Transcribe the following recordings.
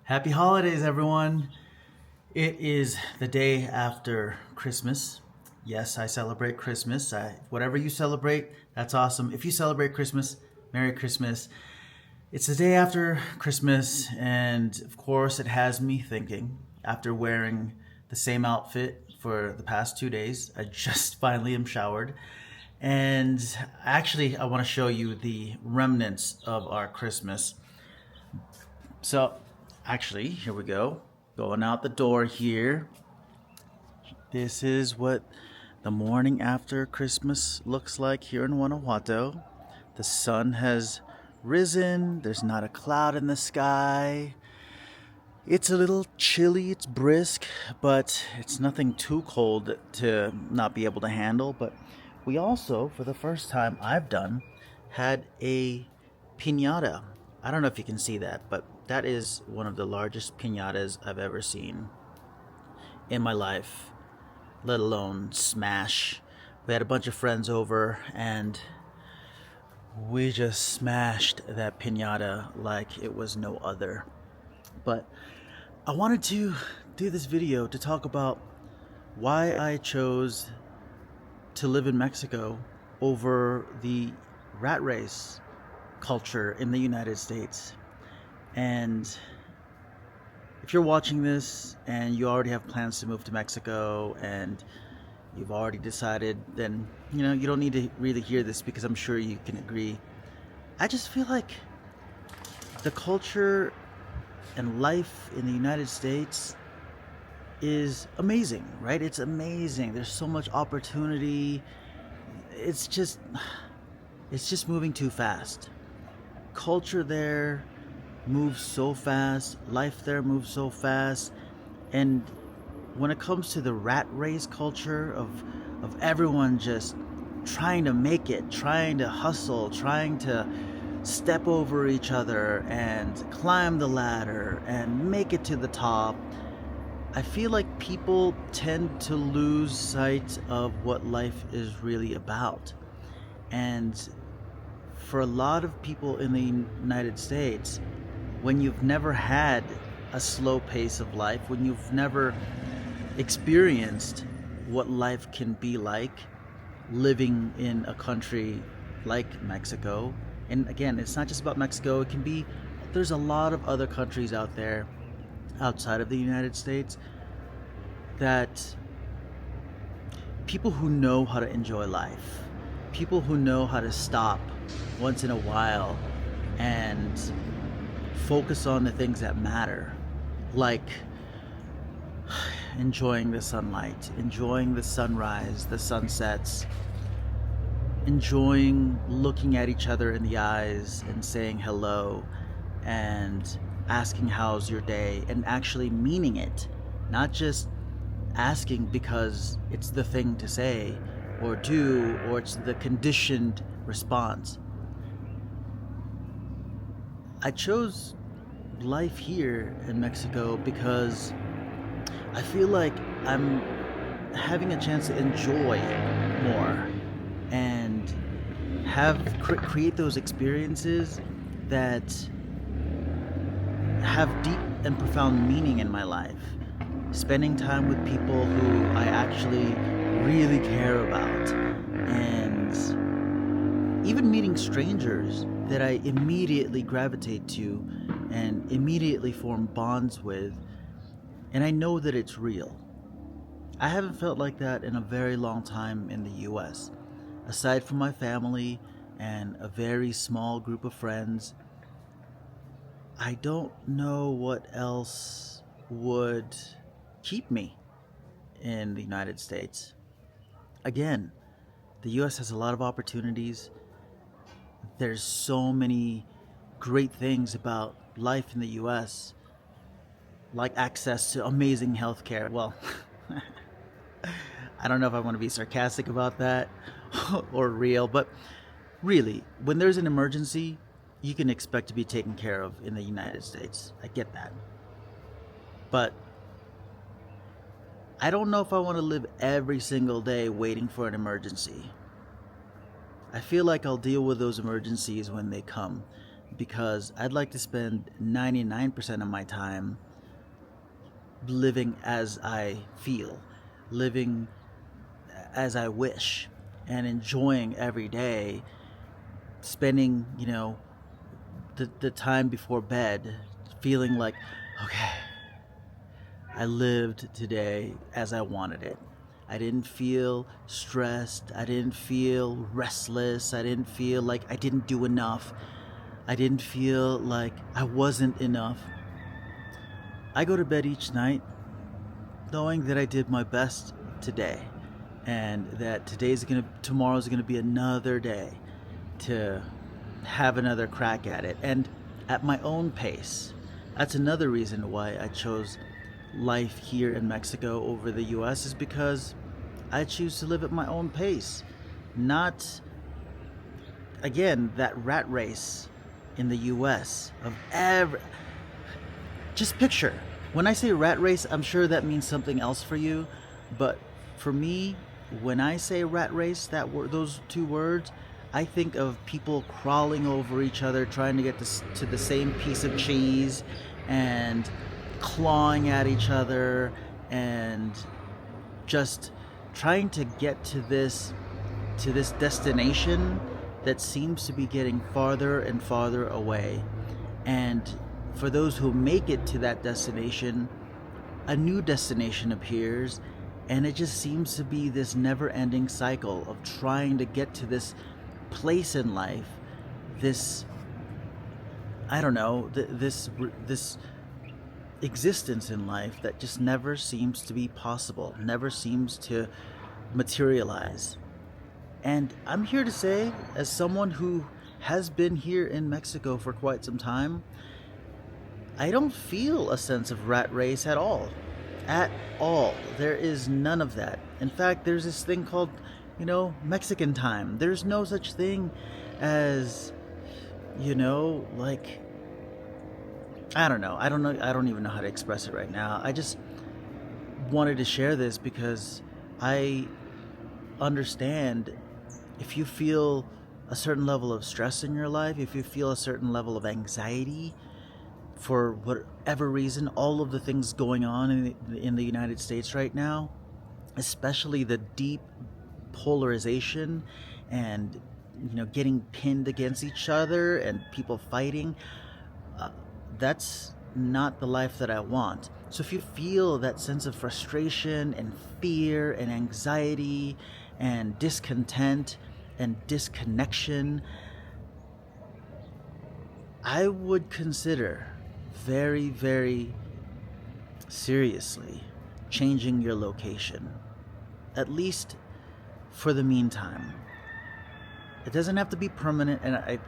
Happy holidays, everyone. It is the day after Christmas. Yes, I celebrate Christmas. Whatever you celebrate, that's awesome. If you celebrate Christmas, Merry Christmas. It's the day after Christmas, and of course, it has me thinking after wearing the same outfit for the past 2 days. I just finally am showered. And actually, I want to show you the remnants of our Christmas. So, actually, here we go. Going out the door here. This is what the morning after Christmas looks like here in Guanajuato. The sun has risen. There's not a cloud in the sky. It's a little chilly, it's brisk, but it's nothing too cold to not be able to handle. But we also, for the first time I've done, had a piñata. I don't know if you can see that, but that is one of the largest piñatas I've ever seen in my life, let alone smash. We had a bunch of friends over and we just smashed that piñata like it was no other. But I wanted to do this video to talk about why I chose to live in Mexico over the rat race culture in the United States. And if you're watching this and you already have plans to move to Mexico and you've already decided, then you don't need to really hear this because I'm sure you can agree. I just feel like the culture and life in the United States is amazing, right? It's amazing. There's so much opportunity. It's just moving too fast. Culture there moves so fast. Life there moves so fast. And when it comes to the rat race culture of everyone just trying to make it, trying to hustle, trying to step over each other and climb the ladder and make it to the top, I feel like people tend to lose sight of what life is really about. And for a lot of people in the United States, when you've never had a slow pace of life, when you've never experienced what life can be like living in a country like Mexico, and again, it's not just about Mexico, there's a lot of other countries out there outside of the United States that people who know how to enjoy life, people who know how to stop once in a while and focus on the things that matter, like enjoying the sunlight, enjoying the sunrise, the sunsets, enjoying looking at each other in the eyes and saying hello and asking how's your day and actually meaning it, not just asking because it's the thing to say or do or it's the conditioned response. I chose life here in Mexico because I feel like I'm having a chance to enjoy more and create those experiences that have deep and profound meaning in my life. Spending time with people who I actually really care about, and even meeting strangers that I immediately gravitate to and immediately form bonds with, and I know that it's real. I haven't felt like that in a very long time in the US. Aside from my family and a very small group of friends, I don't know what else would keep me in the United States. Again, the US has a lot of opportunities. There's so many great things about life in the US, like access to amazing healthcare. Well, I don't know if I want to be sarcastic about that or real, but really, when there's an emergency, you can expect to be taken care of in the United States. I get that. But I don't know if I want to live every single day waiting for an emergency. I feel like I'll deal with those emergencies when they come. because I'd like to spend 99% of my time living as I feel, living as I wish, and enjoying every day, spending, the time before bed feeling like, okay, I lived today as I wanted it. I didn't feel stressed. I didn't feel restless. I didn't feel like I didn't do enough. I didn't feel like I wasn't enough. I go to bed each night knowing that I did my best today, and that tomorrow's gonna be another day to have another crack at it, and at my own pace. That's another reason why I chose life here in Mexico over the US, is because I choose to live at my own pace. Not, again, that rat race in the US of just picture. When I say rat race, I'm sure that means something else for you, but for me, when I say rat race, those two words, I think of people crawling over each other, trying to get to the same piece of cheese, and clawing at each other, and just trying to get to this destination that seems to be getting farther and farther away. And for those who make it to that destination, a new destination appears, and it just seems to be this never-ending cycle of trying to get to this place in life, this, I don't know, this existence in life that just never seems to be possible, never seems to materialize. And I'm here to say, as someone who has been here in Mexico for quite some time, I don't feel a sense of rat race at all. At all. There is none of that. In fact, there's this thing called, Mexican time. There's no such thing as, like, I don't know. I don't even know how to express it right now. I just wanted to share this because I understand if you feel a certain level of stress in your life, if you feel a certain level of anxiety for whatever reason, all of the things going on in the United States right now, especially the deep polarization and getting pinned against each other and people fighting, that's not the life that I want. So if you feel that sense of frustration and fear and anxiety and discontent and disconnection, I would consider very, very seriously changing your location, at least for the meantime. It doesn't have to be permanent. And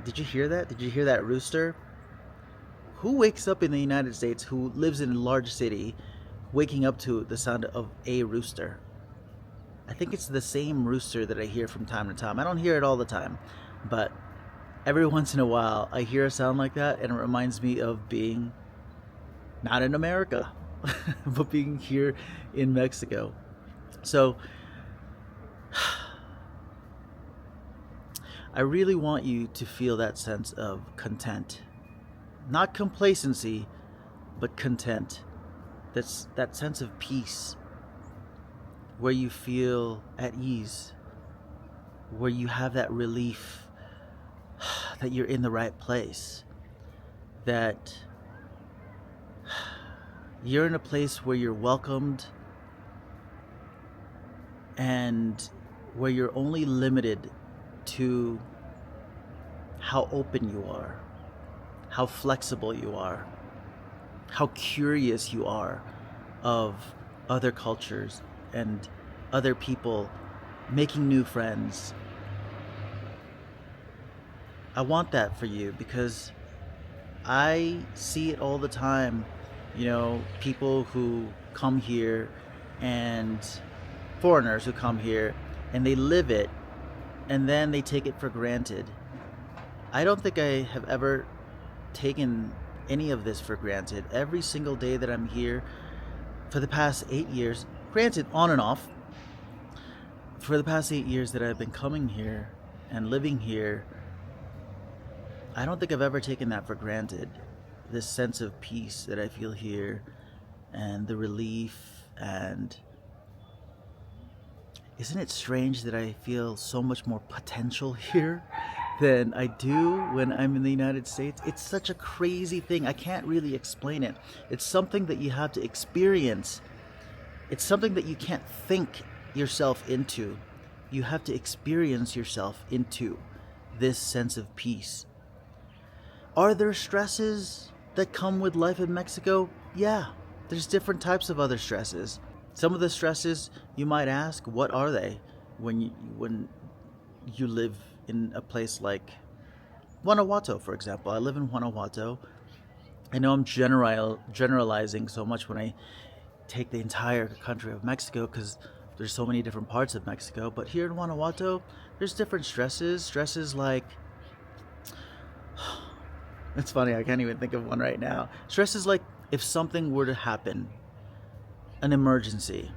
did you hear that? Did you hear that rooster? Who wakes up in the United States, who lives in a large city, waking up to the sound of a rooster? I think it's the same rooster that I hear from time to time. I don't hear it all the time, but every once in a while I hear a sound like that, and it reminds me of being not in America, but being here in Mexico. So I really want you to feel that sense of content. Not complacency, but content. That's that sense of peace, where you feel at ease, where you have that relief that you're in the right place, that you're in a place where you're welcomed and where you're only limited to how open you are, how flexible you are, how curious you are of other cultures and other people, making new friends. I want that for you because I see it all the time. People who come here and foreigners who come here and they live it and then they take it for granted. I don't think I have ever taken any of this for granted. Every single day that I'm here for the past 8 years, granted on and off, for the past 8 years that I've been coming here and living here, I don't think I've ever taken that for granted. This sense of peace that I feel here, and the relief, and isn't it strange that I feel so much more potential here than I do when I'm in the United States? It's such a crazy thing. I can't really explain it. It's something that you have to experience. It's something that you can't think yourself into. You have to experience yourself into this sense of peace. Are there stresses that come with life in Mexico? Yeah, there's different types of other stresses. Some of the stresses, you might ask, what are they when you live in a place like Guanajuato, for example? I live in Guanajuato. I know I'm generalizing so much when I take the entire country of Mexico because there's so many different parts of Mexico. But here in Guanajuato, there's different stresses. Stresses like, it's funny, I can't even think of one right now. Stresses like if something were to happen, an emergency.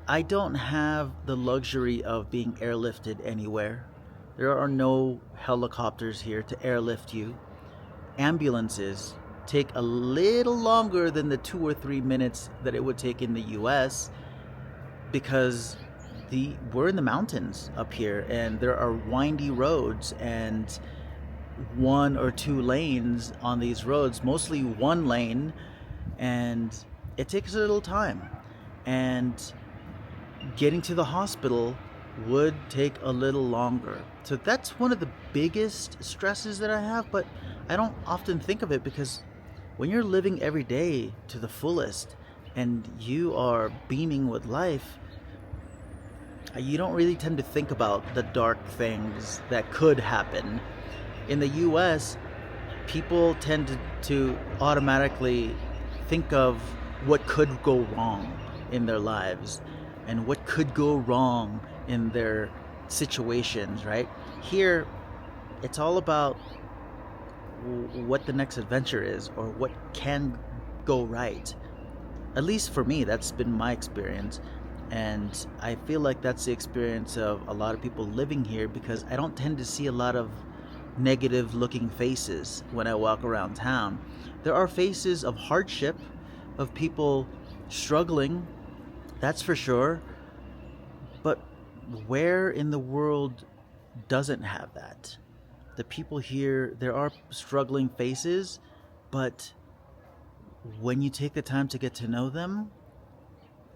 I don't have the luxury of being airlifted anywhere. There are no helicopters here to airlift you. Ambulances take a little longer than the 2 or 3 minutes that it would take in the US because we're in the mountains up here, and there are windy roads and 1 or 2 lanes on these roads, mostly 1 lane, and it takes a little time, and getting to the hospital would take a little longer. So that's one of the biggest stresses that I have, but I don't often think of it because when you're living every day to the fullest and you are beaming with life, you don't really tend to think about the dark things that could happen. In the US, people tend to automatically think of what could go wrong in their lives and what could go wrong in their situations, right? Here, it's all about what the next adventure is or what can go right. At least for me, that's been my experience. And I feel like that's the experience of a lot of people living here because I don't tend to see a lot of negative looking faces when I walk around town. There are faces of hardship, of people struggling, that's for sure. But where in the world doesn't have that? The people here, there are struggling faces, but when you take the time to get to know them,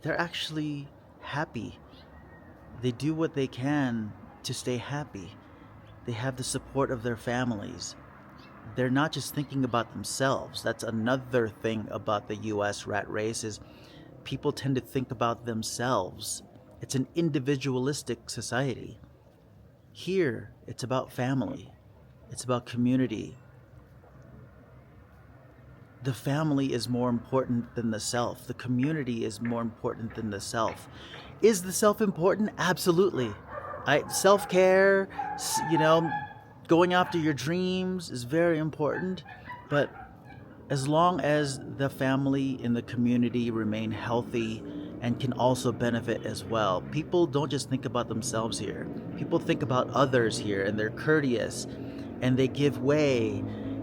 they're actually happy. They do what they can to stay happy. They have the support of their families. They're not just thinking about themselves. That's another thing about the US rat race is people tend to think about themselves. It's an individualistic society. Here, it's about family. It's about community. The family is more important than the self. The community is more important than the self. Is the self important? Absolutely. Self-care, going after your dreams is very important. But as long as the family and the community remain healthy and can also benefit as well. People don't just think about themselves here. People think about others here, and they're courteous and they give way.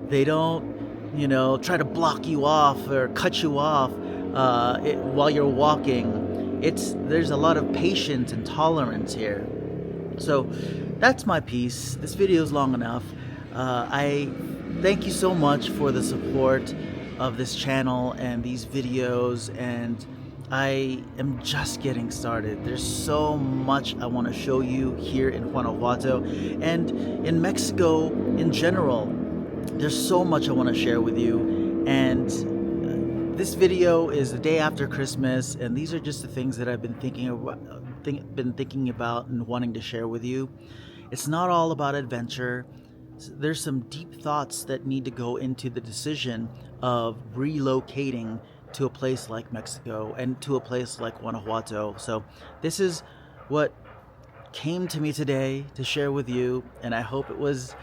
They don't try to block you off or cut you off while you're walking. There's a lot of patience and tolerance here. So that's my piece. This video is long enough. I thank you so much for the support of this channel and these videos, and I am just getting started. There's so much I want to show you here in Guanajuato and in Mexico in general. There's so much I want to share with you, and this video is the day after Christmas, and these are just the things that I've been thinking about and wanting to share with you. It's not all about adventure. There's some deep thoughts that need to go into the decision of relocating to a place like Mexico and to a place like Guanajuato. So this is what came to me today to share with you, and I hope it was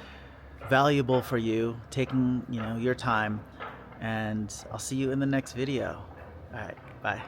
valuable for you, taking your time, and I'll see you in the next video. All right, bye.